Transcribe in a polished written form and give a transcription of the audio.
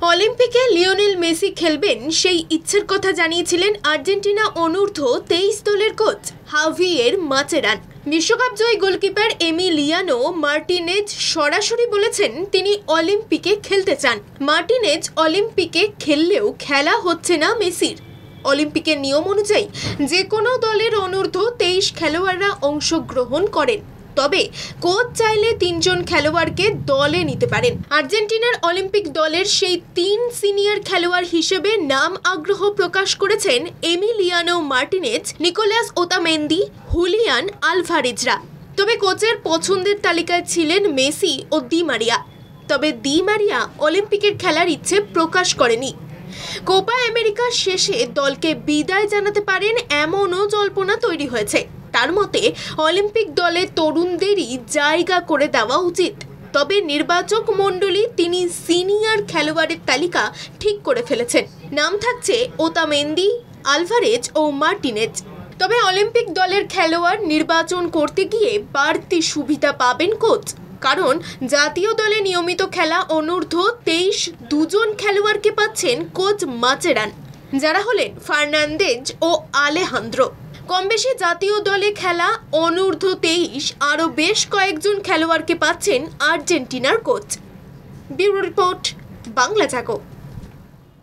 অলিম্পিকে Lionel Messi খেলবেন সেই ইচ্ছের কথা জানিয়েছিলেন আর্জেন্টিনা অনূর্ধ্ব 23 দলের কোচ হাভিয়ের মাচেরান। বিশ্বকাপ জয়ী গোলকিপার এমিলিয়ানো মার্টিনেজ সরাসরি বলেছেন তিনি অলিম্পিকে খেলতে চান। মার্টিনেজ অলিম্পিকে খেললেও খেলা হচ্ছে না মেসির। অলিম্পিকের নিয়ম অনুযায়ী যে কোনো দলের অনূর্ধ্ব 23 খেলোয়াড়রা অংশগ্রহণ করেন, তবে কোচ চাইলে 3 জন খেলোয়াড়কে দলে নিতে পারেন। আর্জেন্টিনার অলিম্পিক দলের সেই 3 সিনিয়র খেলোয়াড় হিসেবে নাম আগ্রহ প্রকাশ করেছেন Emiliano Martinez, Nicolas Otamendi, Julian আলভারেজরা। তবে কোচের পছন্দের তালিকায় ছিলেন মেসি ও দি মারিয়া। তবে দি মারিয়া অলিম্পিকের খেলার ইচ্ছে প্রকাশ করেনি। কোপা আমেরিকার শেষে দলকে বিদায় জানাতে পারেন এমনও জল্পনা তৈরি হয়েছে। তার মতে অলিম্পিক দলে তরুণদেরই জায়গা করে দেওয়া উচিত। তবে নির্বাচক মণ্ডলী তিনি সিনিয়র খেলোয়াড়ের তালিকা ঠিক করে ফেলেছেন। নাম থাকছে ওতামেন্দি, আলভারেজ ও মার্টিনেজ। তবে অলিম্পিক দলের খেলোয়াড় নির্বাচন করতে গিয়ে বাড়তি সুবিধা পাবেন কোচ, কারণ জাতীয় দলে নিয়মিত খেলা অনূর্ধ্ব 23 দুজন খেলোয়াড়কে পাচ্ছেন কোচ মাচেরান, যারা হলেন ফার্নান্দেজ ও আলেহান্দ্রো। কম বেশি জাতীয় দলে খেলা অনূর্ধ্ব 23 আরও বেশ কয়েকজন খেলোয়াড়কে পাচ্ছেন আর্জেন্টিনার কোচ। ব্যুরো রিপোর্ট, বাংলা জাগো।